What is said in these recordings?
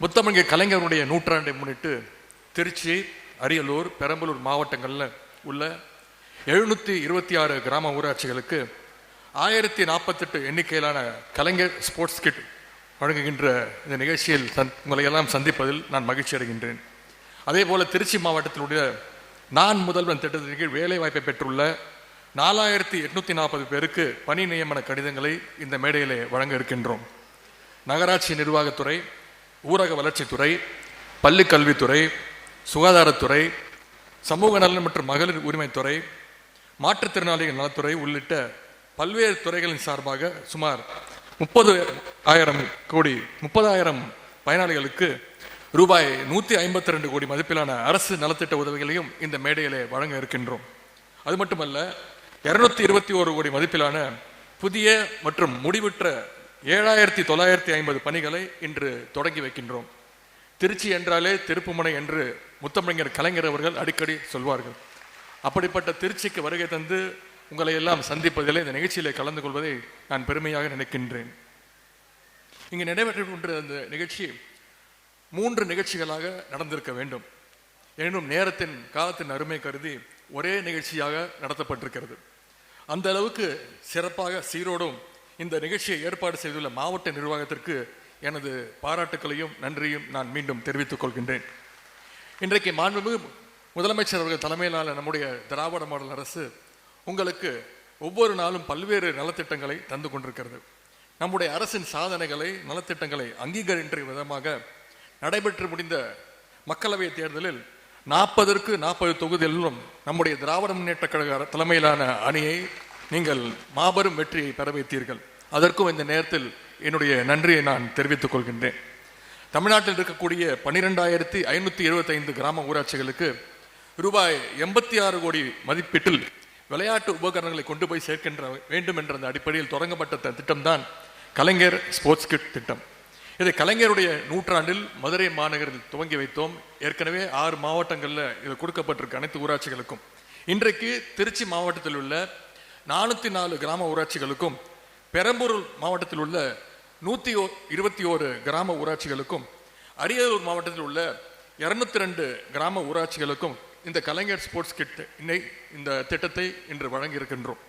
முத்தமிழ் கலைஞருடைய நூற்றாண்டை முன்னிட்டு திருச்சி, அரியலூர், பெரம்பலூர் மாவட்டங்களில் உள்ள 726 கிராம ஊராட்சிகளுக்கு 1048 எண்ணிக்கையிலான கலைஞர் ஸ்போர்ட்ஸ் கிட் வழங்குகின்ற இந்த நிகழ்ச்சியில் உங்களை எல்லாம் சந்திப்பதில் நான் மகிழ்ச்சி அடைகின்றேன். அதே போல திருச்சி மாவட்டத்தினுடைய நான் முதல்வன் திட்டத்தின் கீழ் வேலை வாய்ப்பை பெற்றுள்ள 4840 பேருக்கு பணி நியமன கடிதங்களை இந்த மேடையிலே வழங்க இருக்கின்றோம். நகராட்சி நிர்வாகத்துறை, ஊரக வளர்ச்சித்துறை, பள்ளி கல்வித்துறை, சுகாதாரத்துறை, சமூக நலன் மற்றும் மகளிர் உரிமைத்துறை, மாற்றுத்திறனாளிகள் நலத்துறை உள்ளிட்ட பல்வேறு துறைகளின் சார்பாக சுமார் 30,000 பயனாளிகளுக்கு ரூபாய் 152 கோடி மதிப்பிலான அரசு நலத்திட்ட உதவிகளையும் இந்த மேடையிலே வழங்க இருக்கின்றோம். அது மட்டுமல்ல, 221 கோடி மதிப்பிலான புதிய மற்றும் முடிவுற்ற 7,950 பணிகளை இன்று தொடங்கி வைக்கின்றோம். திருச்சி என்றாலே திருப்புமுனை என்று முத்தமிழர் கலைஞர் அவர்கள் அடிக்கடி சொல்வார்கள். அப்படிப்பட்ட திருச்சிக்கு வருகை தந்து உங்களை எல்லாம் சந்திப்பதில் இந்த நிகழ்ச்சியிலே கலந்து கொள்வதை நான் பெருமையாக நினைக்கின்றேன். இங்கு நடைபெற்ற அந்த நிகழ்ச்சி 3 நிகழ்ச்சிகளாக நடந்திருக்க வேண்டும். எனினும் நேரத்தின் காலத்தின் அருமை கருதி ஒரே நிகழ்ச்சியாக நடத்தப்பட்டிருக்கிறது. அந்த அளவுக்கு சிறப்பாக சீரோடும் இந்த நிகழ்ச்சியை ஏற்பாடு செய்துள்ள மாவட்ட நிர்வாகத்திற்கு எனது பாராட்டுக்களையும் நன்றியும் நான் மீண்டும் தெரிவித்துக் கொள்கின்றேன். இன்றைக்கு மாண்புமிகு முதலமைச்சர் அவர்கள் தலைமையிலான நம்முடைய திராவிட மாடல் அரசு உங்களுக்கு ஒவ்வொரு நாளும் பல்வேறு நலத்திட்டங்களை தந்து கொண்டிருக்கிறது. நம்முடைய அரசின் சாதனைகளை, நலத்திட்டங்களை அங்கீகரிக்கின்ற விதமாக நடைபெற்று முடிந்த மக்களவை தேர்தலில் 40க்கு 40 தொகுதிகளிலும் நம்முடைய திராவிட முன்னேற்ற கழக தலைமையிலான அணியை நீங்கள் மாபெரும் வெற்றியை பெற வைத்தீர்கள். அதற்கும் இந்த நேரத்தில் என்னுடைய நன்றியை நான் தெரிவித்துக் கொள்கின்றேன். தமிழ்நாட்டில் இருக்கக்கூடிய 12,575 கிராம ஊராட்சிகளுக்கு ரூபாய் 86 கோடி மதிப்பீட்டில் விளையாட்டு உபகரணங்களை கொண்டு போய் சேர்க்கின்ற வேண்டும் என்ற அந்த அடிப்படையில் தொடங்கப்பட்ட திட்டம்தான் கலைஞர் ஸ்போர்ட்ஸ் கிட் திட்டம். இதை கலைஞருடைய நூற்றாண்டில் மதுரை மாநகரில் துவங்கி வைத்தோம். ஏற்கனவே 6 மாவட்டங்களில் இது கொடுக்கப்பட்டிருக்கு அனைத்து ஊராட்சிகளுக்கும். இன்றைக்கு திருச்சி மாவட்டத்தில் உள்ள 404 கிராம ஊராட்சிகளுக்கும், பெரம்பலூர் மாவட்டத்தில் உள்ள 121 கிராம ஊராட்சிகளுக்கும், அரியலூர் மாவட்டத்தில் உள்ள 202 கிராம ஊராட்சிகளுக்கும் இந்த கலைஞர் ஸ்போர்ட்ஸ் கிட் இந்த திட்டத்தை இன்று வழங்கி இருக்கின்றோம்.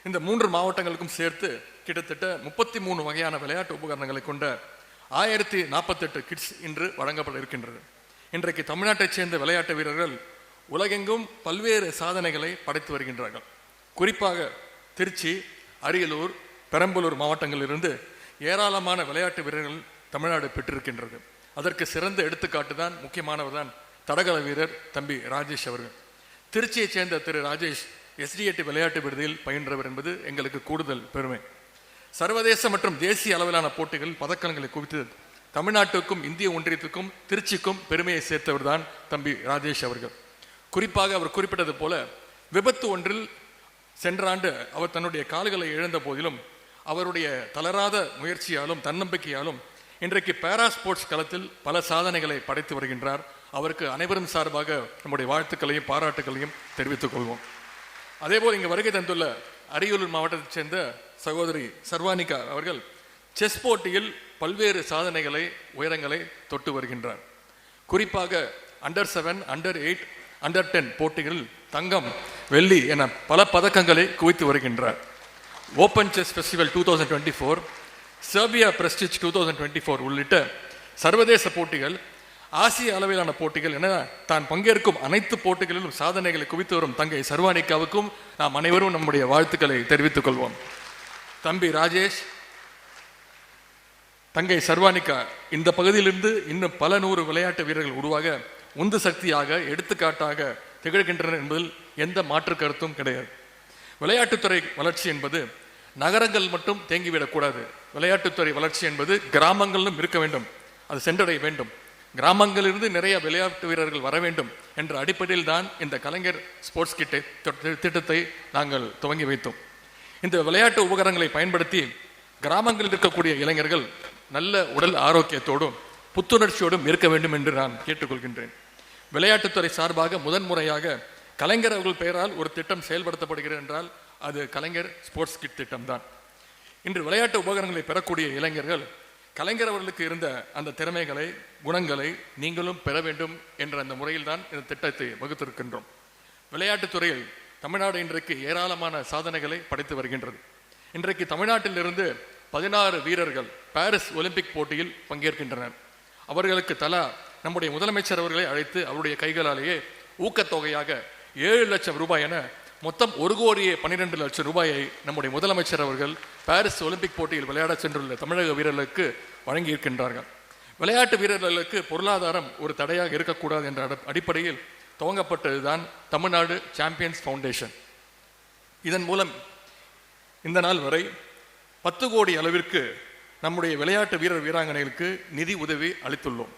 இந்த 3 மாவட்டங்களுக்கும் சேர்த்து கிட்டத்தட்ட 33 வகையான விளையாட்டு உபகரணங்களை கொண்ட 1048 கிட்ஸ் இன்று வழங்கப்பட இருக்கின்றது. இன்றைக்கு தமிழ்நாட்டைச் சேர்ந்த விளையாட்டு வீரர்கள் உலகெங்கும் பல்வேறு சாதனைகளை படைத்து வருகின்றார்கள். குறிப்பாக திருச்சி, அரியலூர், பெரம்பலூர் மாவட்டங்களிலிருந்து ஏராளமான விளையாட்டு வீரர்கள் தமிழ்நாடு பெற்றிருக்கின்றது. அதற்கு சிறந்த எடுத்துக்காட்டு தான், முக்கியமானவர் தான் தடகள வீரர் தம்பி ராஜேஷ் அவர்கள். திருச்சியைச் சேர்ந்த திரு ராஜேஷ் SDAT விளையாட்டு விடுதியில் பயின்றவர் என்பது எங்களுக்கு கூடுதல் பெருமை. சர்வதேச மற்றும் தேசிய அளவிலான போட்டிகளில் பதக்கங்களை குவித்து தமிழ்நாட்டுக்கும் இந்திய ஒன்றியத்துக்கும் திருச்சிக்கும் பெருமையை சேர்த்தவர் தான் தம்பி ராஜேஷ் அவர்கள். குறிப்பாக அவர் குறிப்பிட்டது போல, விபத்து ஒன்றில் சென்ற ஆண்டு அவர் தன்னுடைய கால்களை இழந்த போதிலும் அவருடைய தளராத முயற்சியாலும் தன்னம்பிக்கையாலும் இன்றைக்கு பேரா ஸ்போர்ட்ஸ் களத்தில் பல சாதனைகளை படைத்து வருகின்றார். அவருக்கு அனைவரும் சார்பாக நம்முடைய வாழ்த்துக்களையும் பாராட்டுகளையும் தெரிவித்துக் கொள்வோம். அதேபோல் இங்கு வருகை தந்துள்ள அரியலூர் மாவட்டத்தைச் சேர்ந்த சகோதரி சர்வானிகா அவர்கள் செஸ் போட்டியில் பல்வேறு சாதனைகளை, உயரங்களை தொட்டு வருகின்றார். குறிப்பாக Under 7, Under 8, Under 10 போட்டிகளில் தங்கம், வெள்ளி என பல பதக்கங்களை குவித்து வருகின்றார். ஓப்பன் செஸ் ஃபெஸ்டிவல் 2024, சர்பியா பிரஸ்டிஜ் 2024 உள்ளிட்ட சர்வதேச போட்டிகள், ஆசிய அளவிலான போட்டிகள் என தான் பங்கேற்கும் அனைத்து போட்டிகளிலும் சாதனைகளை குவித்து வரும் தங்கை சர்வானிகாவுக்கும் நாம் அனைவரும் நம்முடைய வாழ்த்துக்களை தெரிவித்துக் கொள்வோம். தம்பி ராஜேஷ், தங்கை சர்வானிகா இந்த பகுதியிலிருந்து இன்னும் பல 100 விளையாட்டு வீரர்கள் உருவாக உந்து சக்தியாக, எடுத்துக்காட்டாக திகழ்கின்றனர் என்பதில் எந்த மாற்று கருத்தும் கிடையாது. விளையாட்டுத்துறை வளர்ச்சி என்பது நகரங்கள் மட்டும் தேங்கிவிடக்கூடாது. விளையாட்டுத்துறை வளர்ச்சி என்பது கிராமங்களிலும் இருக்க வேண்டும், அது சென்றடைய வேண்டும். கிராமங்களிலிருந்து நிறைய விளையாட்டு வீரர்கள் வர வேண்டும் என்ற அடிப்படையில் தான் இந்த கலைஞர் ஸ்போர்ட்ஸ் கிட் திட்டத்தை நாங்கள் துவங்கி வைத்தோம். இந்த விளையாட்டு உபகரணங்களை பயன்படுத்தி கிராமங்களில் இருக்கக்கூடிய இளைஞர்கள் நல்ல உடல் ஆரோக்கியத்தோடும் புத்துணர்ச்சியோடும் இருக்க வேண்டும் என்று நான் கேட்டுக்கொள்கின்றேன். விளையாட்டுத்துறை சார்பாக முதன்முறையாக கலைஞர் அவர்கள் பெயரால் ஒரு திட்டம் செயல்படுத்தப்படுகிறது என்றால் அது கலைஞர் ஸ்போர்ட்ஸ் கிட் திட்டம் தான். இன்று விளையாட்டு உபகரணங்களை பெறக்கூடிய இளைஞர்கள் கலைஞர் அவர்களுக்கு இருந்த அந்த திறமைகளை, குணங்களை நீங்களும் பெற வேண்டும் என்ற அந்த முறையில் தான் இந்த திட்டத்தை வகுத்திருக்கின்றோம். விளையாட்டுத்துறையில் தமிழ்நாடு இன்றைக்கு ஏராளமான சாதனைகளை படைத்து வருகின்றது. இன்றைக்கு தமிழ்நாட்டிலிருந்து 16 வீரர்கள் பாரிஸ் ஒலிம்பிக் போட்டியில் பங்கேற்கின்றனர். அவர்களுக்கு தலா நம்முடைய முதலமைச்சர் அவர்களை அழைத்து அவருடைய கைகளாலேயே ஊக்கத்தொகையாக 7 லட்சம் ரூபாய் என மொத்தம் 1,12,00,000 ரூபாயை நம்முடைய முதலமைச்சர் அவர்கள் பாரிஸ் ஒலிம்பிக் போட்டியில் விளையாட சென்றுள்ள தமிழக வீரர்களுக்கு வழங்கியிருக்கின்றார்கள். விளையாட்டு வீரர்களுக்கு பொருளாதாரம் ஒரு தடையாக இருக்கக்கூடாது என்ற அடிப்படையில் துவங்கப்பட்டதுதான் தமிழ்நாடு சாம்பியன்ஸ் ஃபவுண்டேஷன். இதன் மூலம் இந்த நாள் வரை 10 கோடி அளவிற்கு நம்முடைய விளையாட்டு வீரர் வீராங்கனைகளுக்கு நிதி உதவி அளித்துள்ளோம்.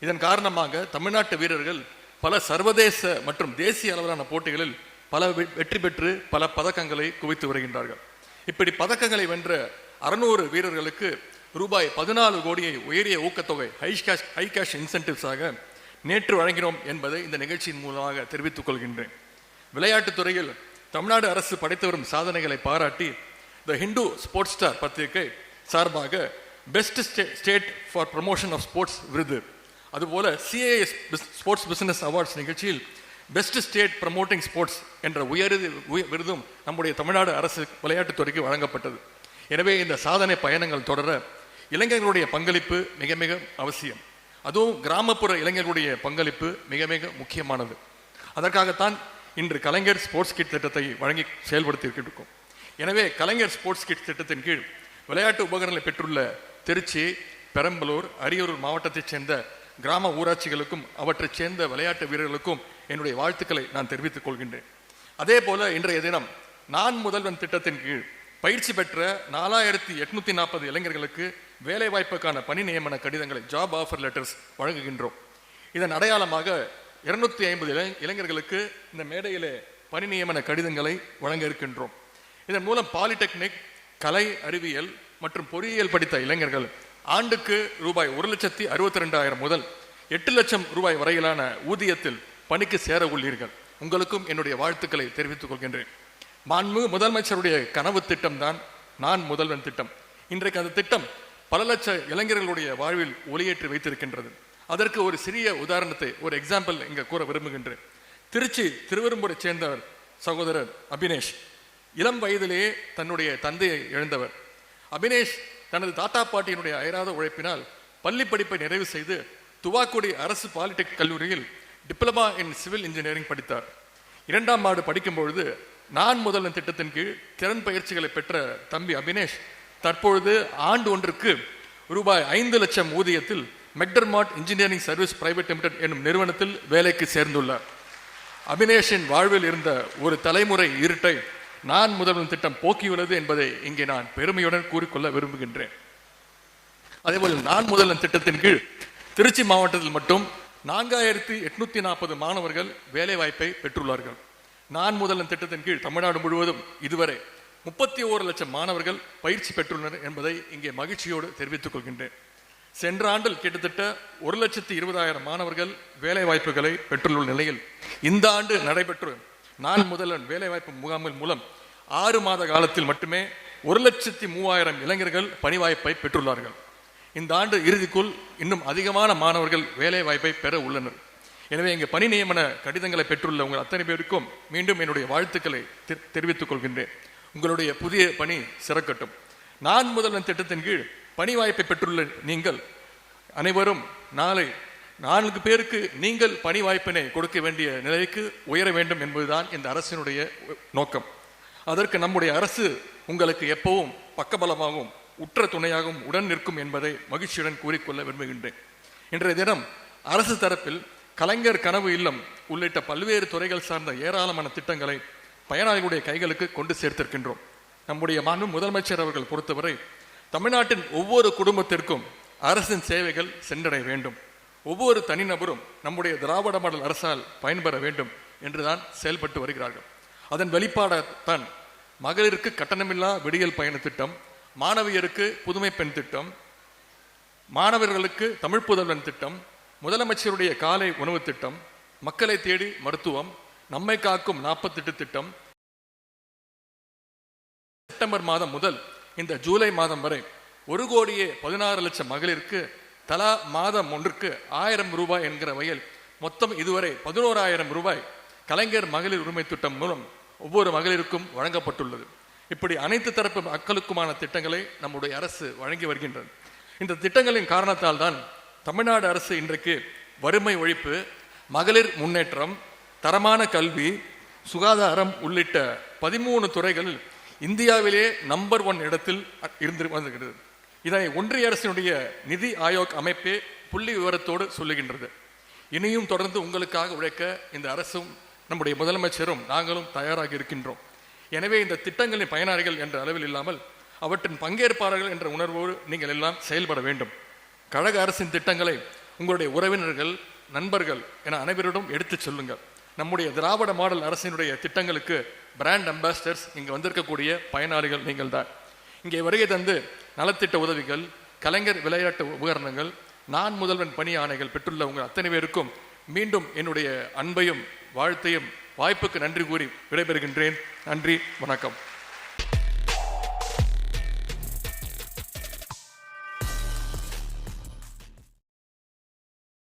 இதன் காரணமாக தமிழ்நாட்டு வீரர்கள் பல சர்வதேச மற்றும் தேசிய அளவிலான போட்டிகளில் பல வெற்றி பெற்று பல பதக்கங்களை குவித்து வருகின்றார்கள். இப்படி பதக்கங்களை வென்ற 600 வீரர்களுக்கு ரூபாய் 14 கோடியை உயரிய ஊக்கத்தொகை ஹை கேஷ் இன்சென்டிவ்ஸாக நேற்று வழங்கினோம் என்பதை இந்த நிகழ்ச்சியின் மூலமாக தெரிவித்துக் கொள்கின்றேன். விளையாட்டுத் துறையில் தமிழ்நாடு அரசு படைத்து வரும் சாதனைகளை பாராட்டி த ஹிந்து ஸ்போர்ட்ஸ் ஸ்டார் பத்திரிகை சார்பாக best state for promotion of sports விருது, அதுபோல சிஏஎஸ் ஸ்போர்ட்ஸ் பிசினஸ் அவார்ட்ஸ் நிகழ்ச்சியில் பெஸ்ட் ஸ்டேட் ப்ரமோட்டிங் ஸ்போர்ட்ஸ் என்ற விருதும் நம்முடைய தமிழ்நாடு அரசு விளையாட்டுத்துறைக்கு வழங்கப்பட்டது. எனவே இந்த சாதனை பயணங்கள் தொடர இளைஞர்களுடைய பங்களிப்பு மிக மிக அவசியம். அதுவும் கிராமப்புற இளைஞர்களுடைய பங்களிப்பு மிக மிக முக்கியமானது. அதற்காகத்தான் இன்று கலைஞர் ஸ்போர்ட்ஸ் கிட் திட்டத்தை வழங்கி செயல்படுத்தியிருக்கோம். எனவே கலைஞர் ஸ்போர்ட்ஸ் கிட் திட்டத்தின் கீழ் விளையாட்டு உபகரணங்களை பெற்றுள்ள திருச்சி, பெரம்பலூர், அரியலூர் மாவட்டத்தைச் சேர்ந்த கிராம ஊராட்சிகளுக்கும் அவற்றைச் சேர்ந்த விளையாட்டு வீரர்களுக்கும் என்னுடைய வாழ்த்துக்களை நான் தெரிவித்துக் கொள்கின்றேன். அதே போல இன்றைய தினம் நான் முதல்வன் திட்டத்தின் கீழ் பயிற்சி பெற்ற 4840 இளைஞர்களுக்கு வேலைவாய்ப்புக்கான பணி நியமன கடிதங்களை, ஜாப் ஆஃபர் லெட்டர்ஸ் வழங்குகின்றோம். இதன் அடையாளமாக 250 இளைஞர்களுக்கு இந்த மேடையிலே பணி நியமன கடிதங்களை வழங்க இருக்கின்றோம். இதன் மூலம் பாலிடெக்னிக், கலை, அறிவியல் மற்றும் பொறியியல் படித்த இளைஞர்கள் ஆண்டுக்கு ரூபாய் 1,62,000 முதல் 8 லட்சம் ரூபாய் வரையிலான ஊதியத்தில் பணிக்கு சேர உள்ளீர்கள். உங்களுக்கும் என்னுடைய வாழ்த்துக்களை தெரிவித்துக் கொள்கின்றேன். மாண்பு முதலமைச்சருடைய கனவு திட்டம் தான் நான் முதல்வன் திட்டம். இன்றைக்கு அந்த திட்டம் பல லட்ச இளைஞர்களுடைய வாழ்வில் ஒளியேற்றி வைத்திருக்கின்றது. அதற்கு ஒரு சிறிய உதாரணத்தை, ஒரு எக்ஸாம்பிள் இங்கே கூற விரும்புகின்றேன். திருச்சி திருவெரும்பூரை சேர்ந்தவர் சகோதரர் அபினேஷ். இளம் வயதிலேயே தன்னுடைய தந்தையை இழந்தவர். அபினேஷ் தனது தாத்தா பாட்டியினுடைய அயராத உழைப்பினால் பள்ளி படிப்பை நிறைவு செய்து துவாக்குடி அரசு பாலிடெக்னிக் கல்லூரியில் டிப்ளமா இன் சிவில் இன்ஜினியரிங் படித்தார். 2ஆம் ஆண்டு படிக்கும் பொழுது நான் முதல்வன் திட்டத்தின் கீழ் திறன் பயிற்சிகளை பெற்ற தம்பி அபினேஷ் தற்பொழுது ஆண்டு ஒன்றுக்கு ரூபாய் 5 லட்சம் ஊதியத்தில் மெக்டர்மாட் இன்ஜினியரிங் சர்வீஸ் பிரைவேட் லிமிடெட் என்னும் நிறுவனத்தில் வேலைக்கு சேர்ந்துள்ளார். அபினேஷின் வாழ்வில் இருந்த ஒரு தலைமுறை இருட்டை நான் முதல்வன் திட்டம் போக்கியுள்ளது என்பதை இங்கே நான் பெருமையுடன் கூறிக்கொள்ள விரும்புகின்றேன். அதேபோல் நான் முதல்வன் திட்டத்தின் கீழ் திருச்சி மாவட்டத்தில் மட்டும் 4840 மாணவர்கள் வேலை வாய்ப்பை பெற்றுள்ளார்கள். நான் முதல்வன் திட்டத்தின் கீழ் தமிழ்நாடு முழுவதும் இதுவரை 31 லட்சம் மாணவர்கள் பயிற்சி பெற்றுள்ளனர் என்பதை இங்கே மகிழ்ச்சியோடு தெரிவித்துக் கொள்கின்றேன். சென்ற ஆண்டில் கிட்டத்தட்ட 1,20,000 மாணவர்கள் வேலை வாய்ப்புகளை பெற்றுள்ள நிலையில் இந்த ஆண்டு நடைபெற்று நான் முதல்வன் வேலைவாய்ப்பு முகாமின் மூலம் 6 மாத காலத்தில் மட்டுமே 1,03,000 இளைஞர்கள் பணி வாய்ப்பை பெற்றுள்ளார்கள். இந்த ஆண்டு இறுதிக்குள் இன்னும் அதிகமான மாணவர்கள் வேலை வாய்ப்பை பெற உள்ளனர். எனவே இங்கே பணி நியமன கடிதங்களை பெற்றுள்ள உங்கள் அத்தனை பேருக்கும் மீண்டும் என்னுடைய வாழ்த்துக்களை தெரிவித்துக் கொள்கின்றேன். உங்களுடைய புதிய பணி சிறக்கட்டும். நான் முதல்வன் திட்டத்தின் கீழ் பணி வாய்ப்பை பெற்றுள்ள நீங்கள் அனைவரும் நாளை 4 பேருக்கு நீங்கள் பணி வாய்ப்பினை கொடுக்க வேண்டிய நிலைக்கு உயர வேண்டும் என்பதுதான் இந்த அரசினுடைய நோக்கம். அதற்கு நம்முடைய அரசு உங்களுக்கு எப்பவும் பக்கபலமாகவும் உற்ற துணையாகவும் உடன் நிற்கும் என்பதை மகிழ்ச்சியுடன் கூறிக்கொள்ள விரும்புகின்றேன். இன்றைய தினம் அரசு தரப்பில் கலைஞர் கனவு இல்லம் உள்ளிட்ட பல்வேறு துறைகள் சார்ந்த ஏராளமான திட்டங்களை பயனாளிகளுடைய கைகளுக்கு கொண்டு சேர்த்திருக்கின்றோம். நம்முடைய மாண்பு முதலமைச்சர் அவர்கள் பொறுத்தவரை தமிழ்நாட்டின் ஒவ்வொரு குடும்பத்திற்கும் அரசின் சேவைகள் சென்றடைய வேண்டும், ஒவ்வொரு தனிநபரும் நம்முடைய திராவிட மாடல் அரசால் பயன்பெற வேண்டும் என்றுதான் செயல்பட்டு வருகிறார்கள். அதன் வெளிப்பாடத்தான் மகளிருக்கு கட்டணமில்லா விடியல் பயண திட்டம், மாணவியருக்கு புதுமை பெண் திட்டம், மாணவர்களுக்கு தமிழ் புதல்வன் திட்டம், முதலமைச்சருடைய காலை உணவு திட்டம், மக்களை தேடி மருத்துவம், நம்மை காக்கும் 48 திட்டம். செப்டம்பர் மாதம் முதல் இந்த ஜூலை மாதம் வரை 1,16,00,000 மகளிருக்கு தலா மாதம் ஒன்றுக்கு 1000 ரூபாய் என்கிற வகையில் மொத்தம் இதுவரை 11,000 ரூபாய் கலைஞர் மகளிர் உரிமை திட்டம் மூலம் ஒவ்வொரு மகளிருக்கும் வழங்கப்பட்டுள்ளது. இப்படி அனைத்து தரப்பு மக்களுக்குமான திட்டங்களை நம்முடைய அரசு வழங்கி வருகின்றது. இந்த திட்டங்களின் காரணத்தால் தான் தமிழ்நாடு அரசு இன்றைக்கு வறுமை ஒழிப்பு, மகளிர் முன்னேற்றம், தரமான கல்வி, சுகாதாரம் உள்ளிட்ட 13 துறைகளில் இந்தியாவிலே நம்பர் 1 இடத்தில் இருந்து வந்துகிறது. இதனை ஒன்றிய அரசினுடைய நிதி ஆயோக் அமைப்பே புள்ளி விவரத்தோடு சொல்லுகின்றது. இனியும் தொடர்ந்து உங்களுக்காக உழைக்க இந்த அரசும் நம்முடைய முதலமைச்சரும் நாங்களும் தயாராக இருக்கின்றோம். எனவே இந்த திட்டங்களின் பயனாளிகள் என்ற அளவில் இல்லாமல் அவற்றின் பங்கேற்பாளர்கள் என்ற உணர்வோடு நீங்கள் எல்லாம் செயல்பட வேண்டும். கழக அரசின் திட்டங்களை உங்களுடைய உறவினர்கள், நண்பர்கள் என அனைவரிடம் எடுத்துச் சொல்லுங்கள். நம்முடைய திராவிட மாடல் அரசினுடைய திட்டங்களுக்கு பிராண்ட் அம்பாசிடர்ஸ் இங்கே வந்திருக்கக்கூடிய பயனாளிகள் நீங்கள் தான். இங்கே வருகை தந்து நலத்திட்ட உதவிகள், கலைஞர் விளையாட்டு உபகரணங்கள், நான் முதல்வன் பணி ஆணைகள் பெற்றுள்ள உங்கள் அத்தனை பேருக்கும் மீண்டும் என்னுடைய அன்பையும் வாழ்த்தையும் வாய்ப்புக்கு நன்றி கூறி விடைபெறுகின்றேன். நன்றி, வணக்கம்.